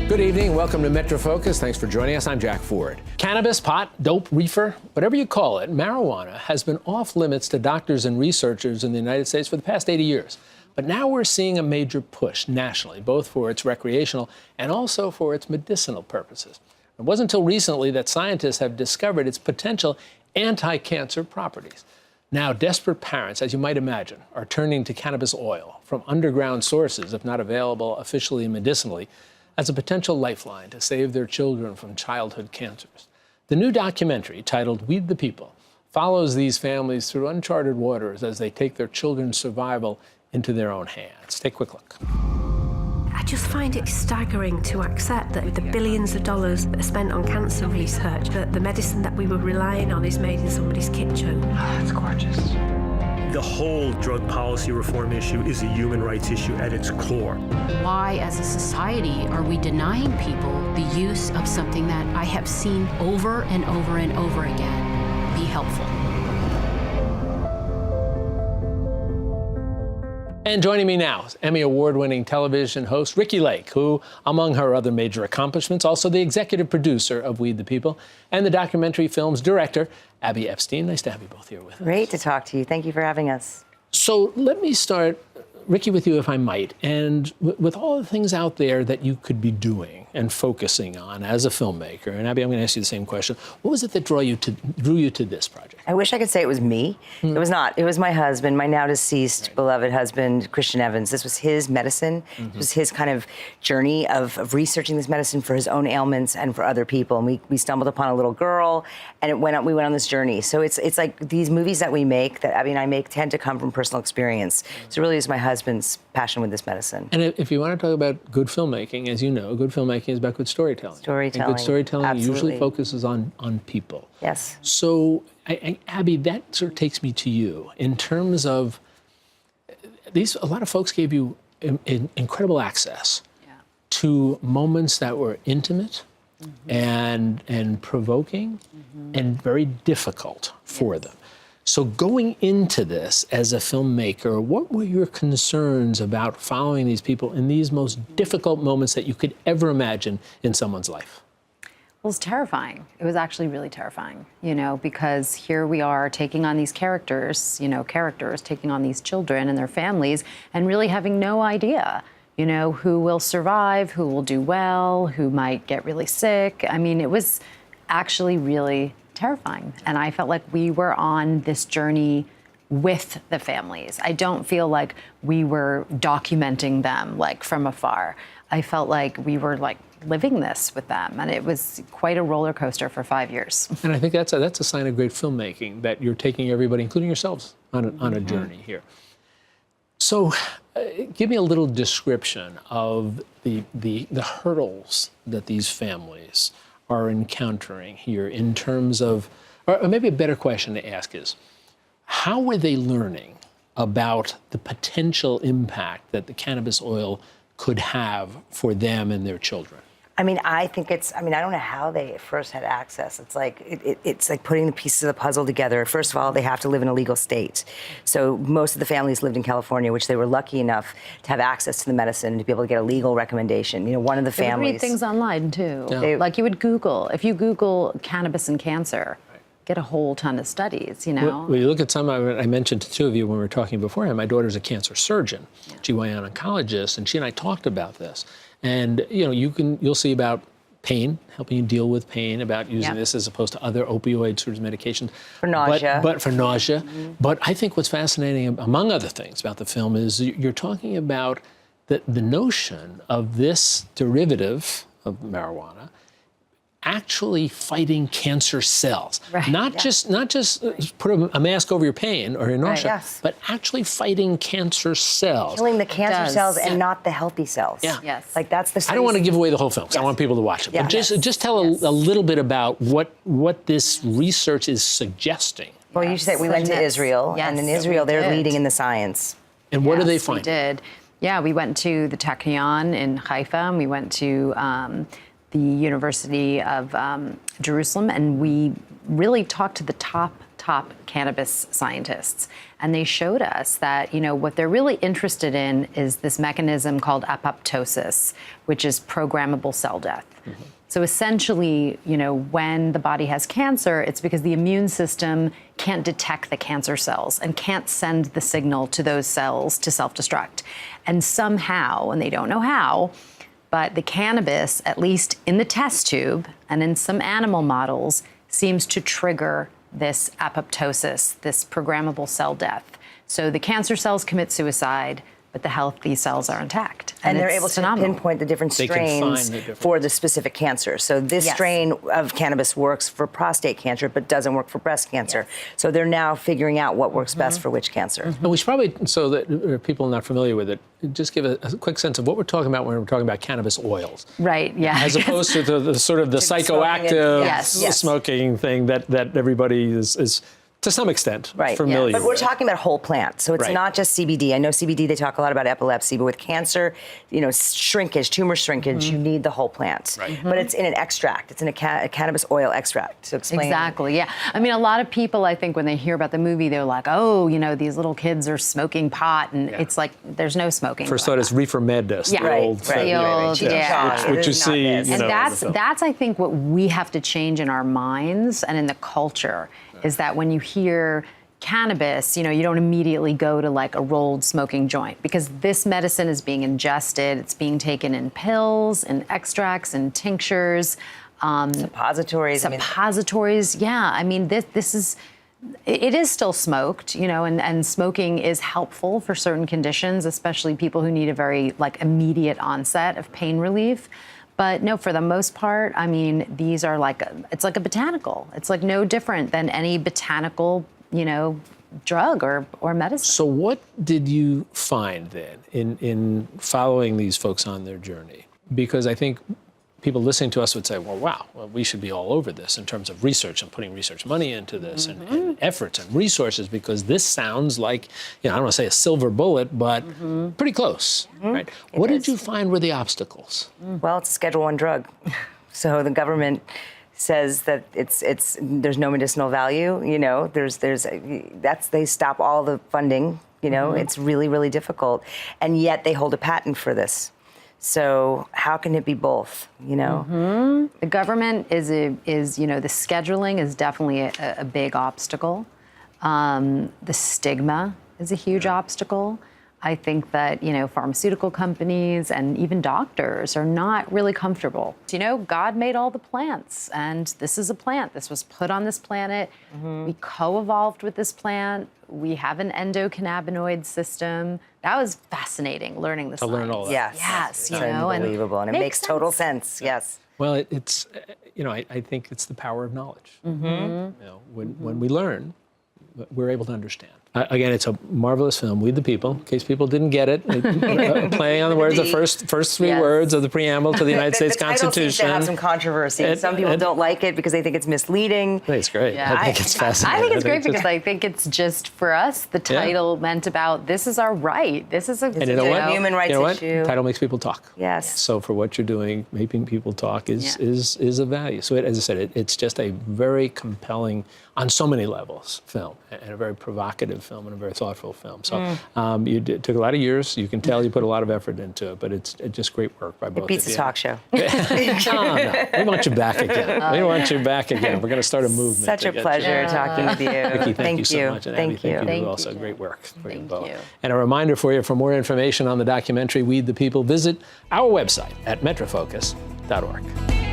Good evening. Welcome to Metro Focus. Thanks for joining us. I'm Jack Ford. Cannabis, pot, dope, reefer, whatever you call it, marijuana has been off limits to doctors and researchers in the United States for the past 80 years. But now we're seeing a major push nationally, both for its recreational and also for its medicinal purposes. It wasn't until recently that scientists have discovered its potential anti-cancer properties. Now, desperate parents, as you might imagine, are turning to cannabis oil from underground sources, if not available officially and medicinally, as a potential lifeline to save their children from childhood cancers. The new documentary, titled Weed the People, follows these families through uncharted waters as they take their children's survival into their own hands. Take a quick look. I just find it staggering to accept that with the billions of dollars that are spent on cancer research, that the medicine that we were relying on is made in somebody's kitchen. Oh, that's gorgeous. The whole drug policy reform issue is a human rights issue at its core. Why, as a society, are we denying people the use of something that I have seen over and over and over again be helpful? And joining me now is Emmy Award-winning television host Ricki Lake, who, among her other major accomplishments, also the executive producer of Weed the People, and the documentary film's director, Abby Epstein. Nice to have you both here with us. Great to talk to you. Thank you for having us. So let me start, Ricki, with you, if I might. And with all the things out there that you could be doing and focusing on as a filmmaker, and Abby, I'm going to ask you the same question. What was it that drew you to this project? I wish I could say it was me. It was not. It was my husband, my now deceased beloved husband, Christian Evans. This was his medicine. It was his kind of journey of researching this medicine for his own ailments and for other people. And we stumbled upon a little girl, and we went on this journey. So it's like these movies that we make, that Abby and I make, tend to come from personal experience. So it really is my husband's passion with this medicine. And if you want to talk about good filmmaking, as you know, good filmmaking is about good storytelling. Storytelling. And good storytelling Absolutely. usually focuses on people. Yes. So, Abby, that sort of takes me to you. In terms of a lot of folks gave you incredible access to moments that were intimate and provoking and very difficult for them. So going into this as a filmmaker, what were your concerns about following these people in these most difficult moments that you could ever imagine in someone's life? Well, it's terrifying. It was actually really terrifying, because here we are taking on these characters, taking on these children and their families and really having no idea, who will survive, who will do well, who might get really sick. I mean, it was actually really terrifying. And I felt like we were on this journey with the families. I don't feel like we were documenting them from afar. I felt like we were living this with them, and it was quite a roller coaster for 5 years. And I think that's a sign of great filmmaking, that you're taking everybody, including yourselves, on a journey here. So give me a little description of the hurdles that these families are encountering here in terms of, or maybe a better question to ask is, how were they learning about the potential impact that the cannabis oil could have for them and their children? I mean, I think I don't know how they first had access. It's like it's like putting the pieces of the puzzle together. First of all, they have to live in a legal state. So most of the families lived in California, which they were lucky enough to have access to the medicine and to be able to get a legal recommendation. One of the families. They would read things online too. Yeah. Like you would Google, if you Google cannabis and cancer, get a whole ton of studies, Well, you look at some, I mentioned to two of you when we were talking beforehand, my daughter's a cancer surgeon, GYN oncologist, and she and I talked about this. And, you'll see about pain, helping you deal with pain, about using this as opposed to other opioid sorts of medications. For nausea. But for nausea. But I think what's fascinating, among other things about the film, is you're talking about the notion of this derivative of marijuana actually fighting cancer cells. Right. Not just put a mask over your pain or your nausea, Yes. but actually fighting cancer cells. Killing the cancer does. cells and not the healthy cells. Yeah. Yes. Like that's the. I don't want to give away the whole film, because I want people to watch it. But just tell a little bit about what this research is suggesting. Well, you said we went to Israel, and in Israel they're leading in the science. And what do they find? We did. Yeah, we went to the Technion in Haifa, and we went to the University of Jerusalem, and we really talked to the top top cannabis scientists. And they showed us that, what they're really interested in is this mechanism called apoptosis, which is programmable cell death. Mm-hmm. So essentially, when the body has cancer, it's because the immune system can't detect the cancer cells and can't send the signal to those cells to self-destruct. And somehow, and they don't know how, but the cannabis, at least in the test tube and in some animal models, seems to trigger this apoptosis, this programmable cell death. So the cancer cells commit suicide, but the healthy cells are intact. And they're able to phenomenal. pinpoint the different They can find strains the different- for the specific cancer. So this Yes. strain of cannabis works for prostate cancer, but doesn't work for breast cancer. So they're now figuring out what works best for which cancer. And we should probably, so that people not familiar with it, just give a quick sense of what we're talking about when we're talking about cannabis oils. Right, yeah. As opposed to the sort of the smoking it. psychoactive Yes. smoking thing that everybody is to some extent familiar But we're with. talking about whole plant, so it's Right. not just CBD. I know CBD, they talk a lot about epilepsy, but with cancer, shrinkage, tumor shrinkage, you need the whole plant. Right. But it's in an extract. It's in a cannabis oil extract. So explain. Exactly, yeah. I mean, a lot of people, I think, when they hear about the movie, they're like, oh, these little kids are smoking pot, and it's like, there's no smoking. First going thought is reefer madness, Yeah. the Right, old, right. The old, Cheech and yeah. Chong. which It you is not see, this. you And know, in the film. that's I think what we have to change in our minds and in the culture is that when you hear cannabis, you don't immediately go to like a rolled smoking joint, because this medicine is being ingested, it's being taken in pills, in extracts, in tinctures, Suppositories. suppositories. Yeah, I mean, this is. It is still smoked, and smoking is helpful for certain conditions, especially people who need a very immediate onset of pain relief. But no, for the most part, I mean, these are it's like a botanical. It's like no different than any botanical, drug or medicine. So what did you find then in following these folks on their journey? Because I think people listening to us would say, well, we should be all over this in terms of research and putting research money into this and efforts and resources, because this sounds like, I don't want to say a silver bullet, but pretty close, right? What did you find were the obstacles? Well, it's a Schedule I drug. So the government says that there's no medicinal value, they stop all the funding, it's really, really difficult. And yet they hold a patent for this. So how can it be both, The government is the scheduling is definitely a big obstacle. The stigma is a huge obstacle. I think that, pharmaceutical companies and even doctors are not really comfortable. God made all the plants, and this is a plant. This was put on this planet. We co-evolved with this plant. We have an endocannabinoid system. That was fascinating, learning this. To learn all that. Yes, Yes, it's unbelievable, and it makes total sense. Yes. Well, it's, I think it's the power of knowledge. When we learn, we're able to understand. Again, it's a marvelous film, We the People, in case people didn't get it. Playing on the words, the first three Yes. words of the preamble to the United States the title Constitution. seems to have some controversy. Some people don't like it because they think it's misleading. I think it's great. Yeah. I think it's fascinating. I think it's great because I think it's just, for us, the title meant about this is our right. This is a And you know what? human rights you know what? issue. Title makes people talk. Yes. So for what you're doing, making people talk is a value. So as I said, it's just a very compelling, on so many levels, film, and a very provocative film and a very thoughtful film. So took a lot of years. You can tell you put a lot of effort into it, but it's just great work by both It beats of the you. talk show. No. We want you back again. We want you back again. We're going to start a movement. Such to a get you pleasure back. talking with you. Vicki, thank you so much. And Abby, Thank you. Thank you you, also. Jack. Great work for you Thank both. you. And a reminder for you, for more information on the documentary We the People, visit our website at metrofocus.org.